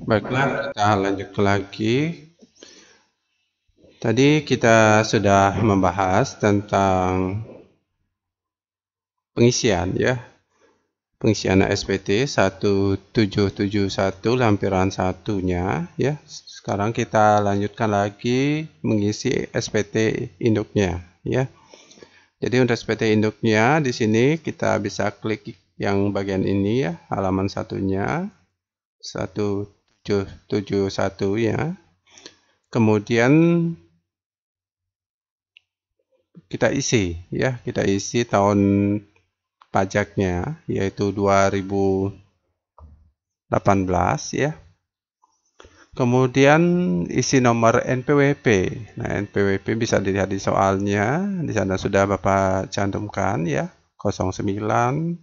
Baiklah, kita lanjut lagi. Tadi kita sudah membahas tentang pengisian ya. Pengisian SPT 1771 lampiran satunya ya. Sekarang kita lanjutkan lagi mengisi SPT induknya ya. Jadi untuk SPT induknya di sini kita bisa klik yang bagian ini ya, halaman satunya 1771 ya. Kemudian kita isi ya, kita isi tahun pajaknya yaitu 2018 ya. Kemudian isi nomor NPWP. Nah, NPWP bisa dilihat di soalnya. Di sana sudah Bapak cantumkan ya, 09,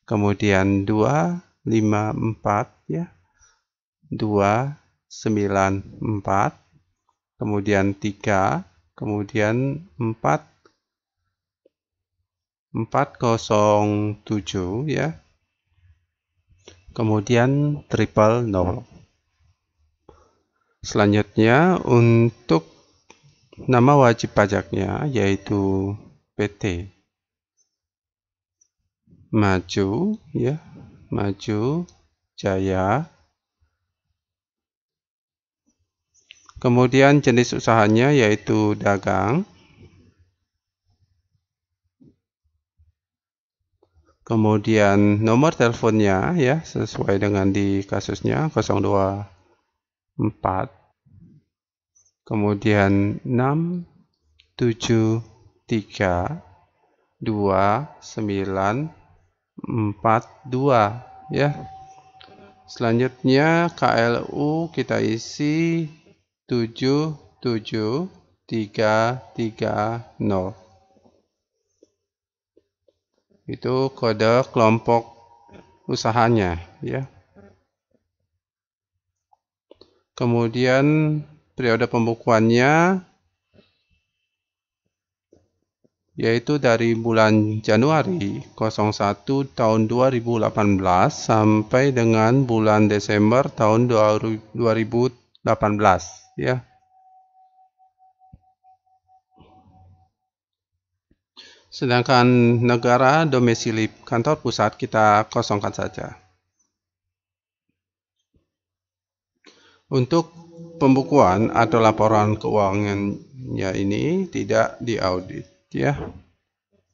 kemudian 254 ya. 294, kemudian 3, kemudian 407 ya. Kemudian 000. Selanjutnya untuk nama wajib pajaknya yaitu PT Maju ya, Maju Jaya. Kemudian jenis usahanya yaitu dagang. Kemudian nomor teleponnya ya sesuai dengan di kasusnya 024. Kemudian 673 2942 ya. Selanjutnya KLU kita isi 77330. Itu kode kelompok usahanya ya. Kemudian periode pembukuannya yaitu dari bulan Januari 01 tahun 2018 sampai dengan bulan Desember tahun 2018 ya. Sedangkan negara domisili kantor pusat kita kosongkan saja. Untuk pembukuan atau laporan keuangannya ini tidak diaudit ya.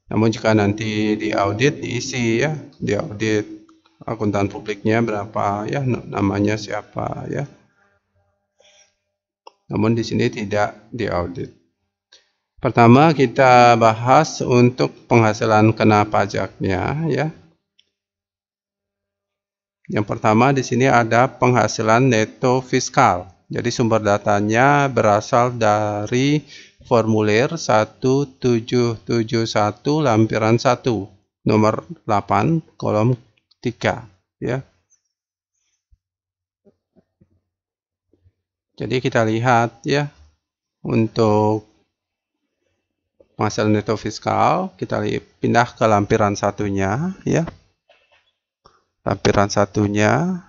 Namun jika nanti diaudit diisi ya, diaudit akuntan publiknya berapa ya, namanya siapa ya. Namun di sini tidak diaudit. Pertama kita bahas untuk penghasilan kena pajaknya ya. Yang pertama di sini ada penghasilan neto fiskal. Jadi sumber datanya berasal dari formulir 1771 lampiran 1 nomor 8 kolom 3 ya. Jadi kita lihat ya, untuk penghasilan neto fiskal kita pindah ke lampiran satunya ya. Lampiran satunya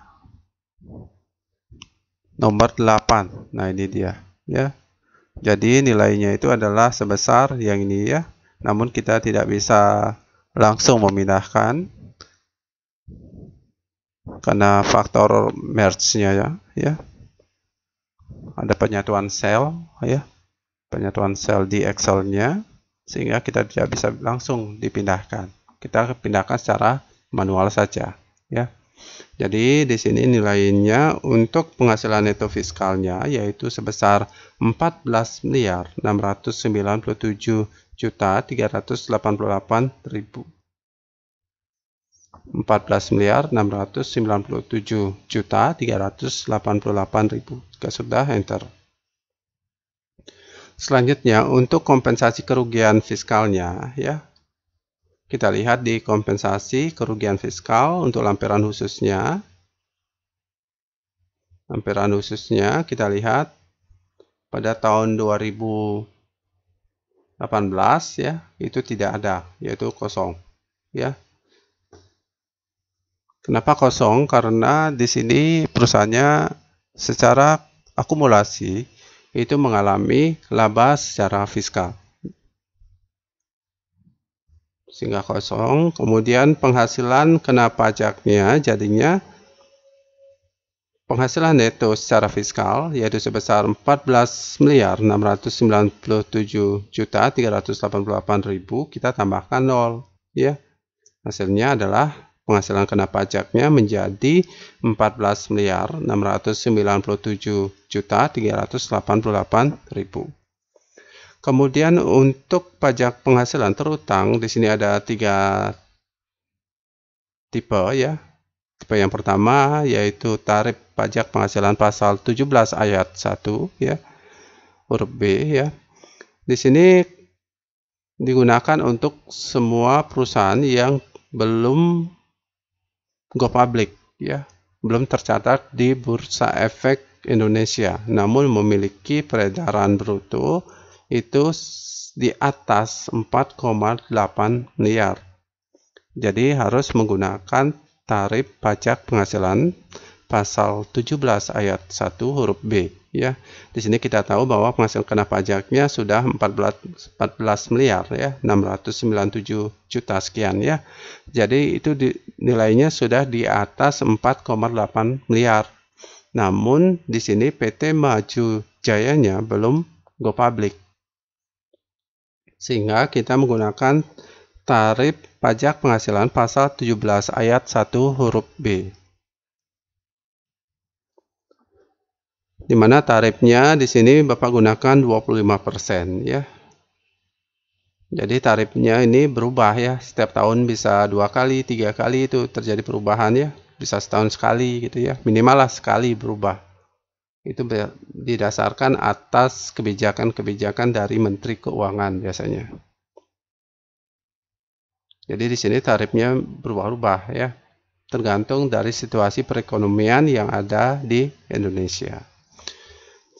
nomor 8. Nah, ini dia ya. Jadi nilainya itu adalah sebesar yang ini ya. Namun kita tidak bisa langsung memindahkan karena faktor merge-nya ya. Ada penyatuan sel ya. Penyatuan sel di Excel-nya sehingga kita tidak bisa langsung dipindahkan. Kita pindahkan secara manual saja ya. Jadi di sini nilainya untuk penghasilan neto fiskalnya yaitu sebesar 14.697.388.000. 14.697.388.000. Jika sudah, enter. Selanjutnya untuk kompensasi kerugian fiskalnya ya. Kita lihat di kompensasi kerugian fiskal untuk lampiran khususnya. Lampiran khususnya kita lihat pada tahun 2018 ya, itu tidak ada, yaitu kosong ya. Kenapa kosong? Karena di sini perusahaannya secara akumulasi itu mengalami laba secara fiskal. Sehingga kosong, kemudian penghasilan kena pajaknya jadinya penghasilan neto secara fiskal yaitu sebesar 14.697.388.000, kita tambahkan 0 ya. Hasilnya adalah penghasilan kena pajaknya menjadi 14.697.388.000. Kemudian untuk pajak penghasilan terutang di sini ada 3 tipe ya. Tipe yang pertama yaitu tarif pajak penghasilan pasal 17 ayat 1 ya, huruf B ya. Di sini digunakan untuk semua perusahaan yang belum go public ya, belum tercatat di Bursa Efek Indonesia, namun memiliki peredaran bruto itu di atas 4,8 miliar. Jadi harus menggunakan tarif pajak penghasilan pasal 17 ayat 1 huruf B ya. Di sini kita tahu bahwa penghasilan kena pajaknya sudah 14 miliar ya, 697 juta sekian ya. Jadi itu nilainya sudah di atas 4,8 miliar. Namun di sini PT Maju Jayanya belum go public. Sehingga kita menggunakan tarif pajak penghasilan pasal 17 ayat 1 huruf B. Di mana tarifnya di sini Bapak gunakan 25% ya. Jadi tarifnya ini berubah ya, setiap tahun bisa 2 kali, 3 kali itu terjadi perubahan ya, bisa setahun sekali gitu ya, minimal lah sekali berubah. Itu didasarkan atas kebijakan-kebijakan dari Menteri Keuangan biasanya. Jadi di sini tarifnya berubah-ubah ya, tergantung dari situasi perekonomian yang ada di Indonesia.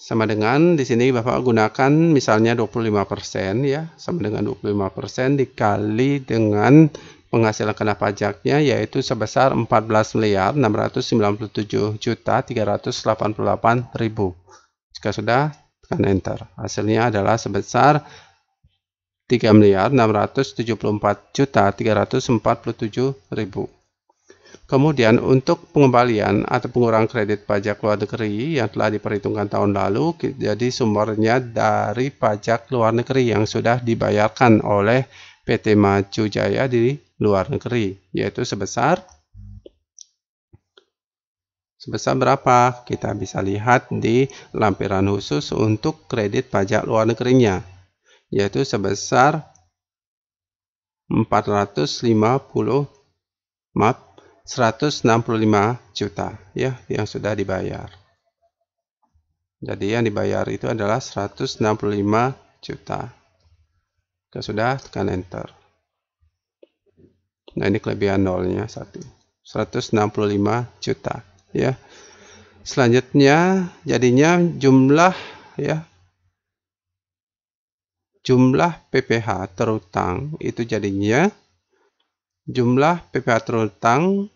Sama dengan di sini Bapak gunakan misalnya 25% ya, sama dengan 25% dikali dengan penghasilan kena pajaknya yaitu sebesar 14.997.388.000. Jika sudah, tekan enter. Hasilnya adalah sebesar 3.674.347.000. Kemudian untuk pengembalian atau pengurangan kredit pajak luar negeri yang telah diperhitungkan tahun lalu, jadi sumbernya dari pajak luar negeri yang sudah dibayarkan oleh PT Maju Jaya di luar negeri, yaitu sebesar berapa? Kita bisa lihat di lampiran khusus untuk kredit pajak luar negerinya, yaitu sebesar 165 juta ya yang sudah dibayar. Jadi yang dibayar itu adalah 165 juta. Sudah, tekan enter. Nah, ini kelebihan nolnya 165 juta ya. Selanjutnya jadinya jumlah PPh terutang itu jadinya jumlah PPh terutang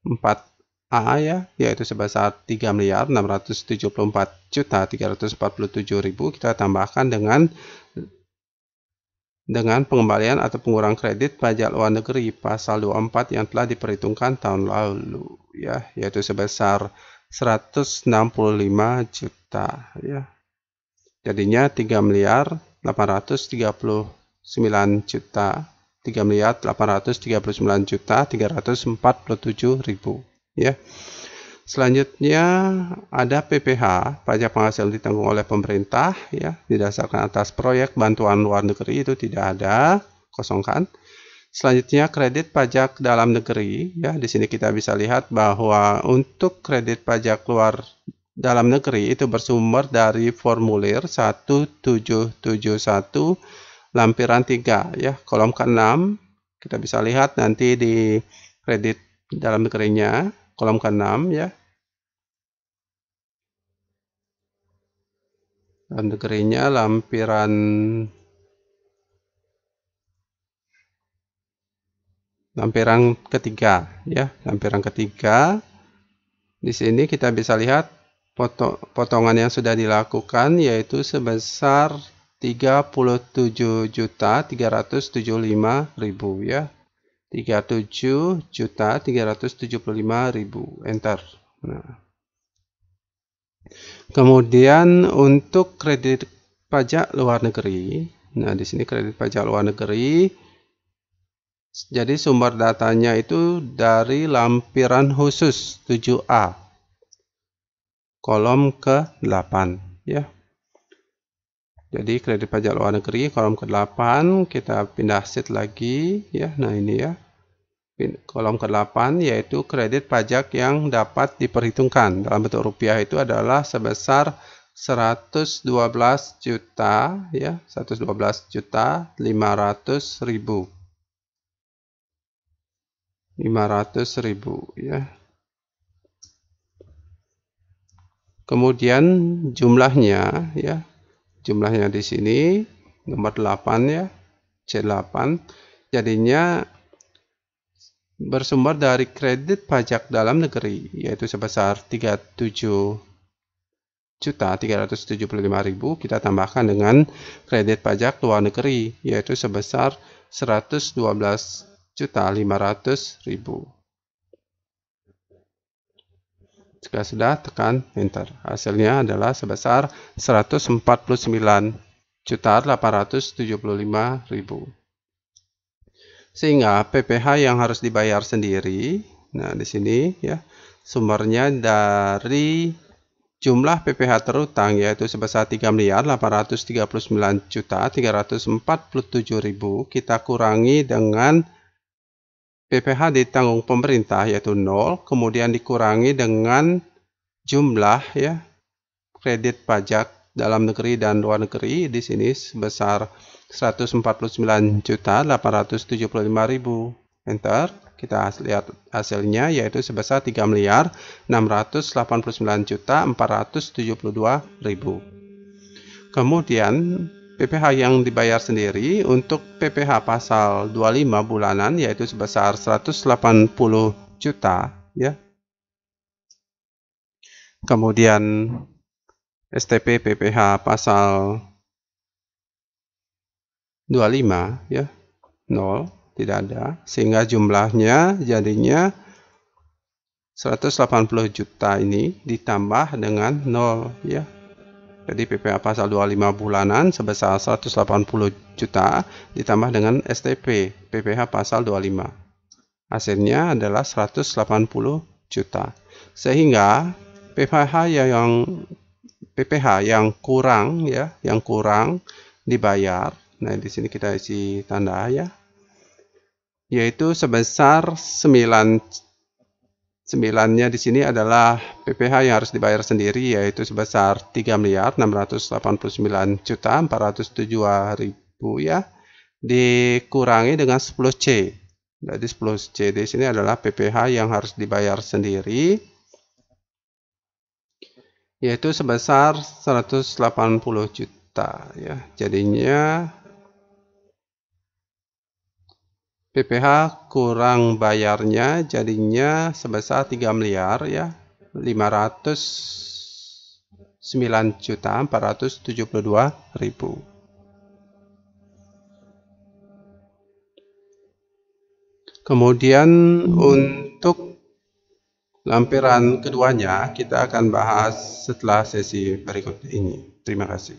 4A ya, yaitu sebesar 3.674.347.000. Kita tambahkan dengan pengembalian atau pengurangan kredit pajak luar negeri pasal 24 yang telah diperhitungkan tahun lalu ya, yaitu sebesar 165 juta ya. Jadinya 3.839.347.000 ya. Selanjutnya ada PPh, pajak penghasilan ditanggung oleh pemerintah ya, didasarkan atas proyek bantuan luar negeri, itu tidak ada, kosongkan. Selanjutnya kredit pajak dalam negeri ya, di sini kita bisa lihat bahwa untuk kredit pajak luar dalam negeri itu bersumber dari formulir 1771 lampiran 3 ya, kolom ke-6. Kita bisa lihat nanti di kredit dalam negerinya kolom ke-6 ya. Dalam negerinya lampiran ketiga ya, lampiran ketiga. Di sini kita bisa lihat potongan yang sudah dilakukan yaitu sebesar 37.375.000 ya. 37.375.000, enter. Nah, kemudian untuk kredit pajak luar negeri, nah di sini kredit pajak luar negeri, jadi sumber datanya itu dari lampiran khusus 7A, kolom ke-8 ya. Jadi kredit pajak luar negeri kolom ke-8, kita pindah sheet lagi ya. Nah ini ya, kolom ke-8 yaitu kredit pajak yang dapat diperhitungkan dalam bentuk rupiah itu adalah sebesar 112 juta ya, 112.500.000 ya. Kemudian jumlahnya ya. Jumlahnya di sini nomor 8 ya, C8. Jadinya bersumber dari kredit pajak dalam negeri yaitu sebesar 37.375.000, kita tambahkan dengan kredit pajak luar negeri yaitu sebesar 112.500.000. Jika sudah, tekan enter. Hasilnya adalah sebesar 149.875.000. Sehingga PPh yang harus dibayar sendiri, nah di sini ya, sumbernya dari jumlah PPh terutang yaitu sebesar 3.839.347.000, kita kurangi dengan PPh ditanggung pemerintah yaitu 0, kemudian dikurangi dengan jumlah ya kredit pajak dalam negeri dan luar negeri di sini sebesar 149.875.000. Enter. Kita lihat hasilnya yaitu sebesar 3.689.472.000. Kemudian PPh yang dibayar sendiri untuk PPh pasal 25 bulanan yaitu sebesar 180 juta ya. Kemudian STP PPh pasal 25 ya, 0, tidak ada, sehingga jumlahnya jadinya 180 juta ini ditambah dengan 0 ya. Jadi PPh pasal 25 bulanan sebesar 180 juta ditambah dengan STP PPh pasal 25. Hasilnya adalah 180 juta. Sehingga PPh yang kurang ya, yang kurang dibayar. Nah, di sini kita isi tanda ya. Yaitu sebesar 9-nya di sini adalah PPh yang harus dibayar sendiri yaitu sebesar 3.689.472.000 ya, dikurangi dengan 10C. Jadi 10C di sini adalah PPh yang harus dibayar sendiri yaitu sebesar 180 juta ya. Jadinya PPh kurang bayarnya jadinya sebesar 3.509.472.000. Kemudian untuk lampiran keduanya kita akan bahas setelah sesi berikut ini. Terima kasih.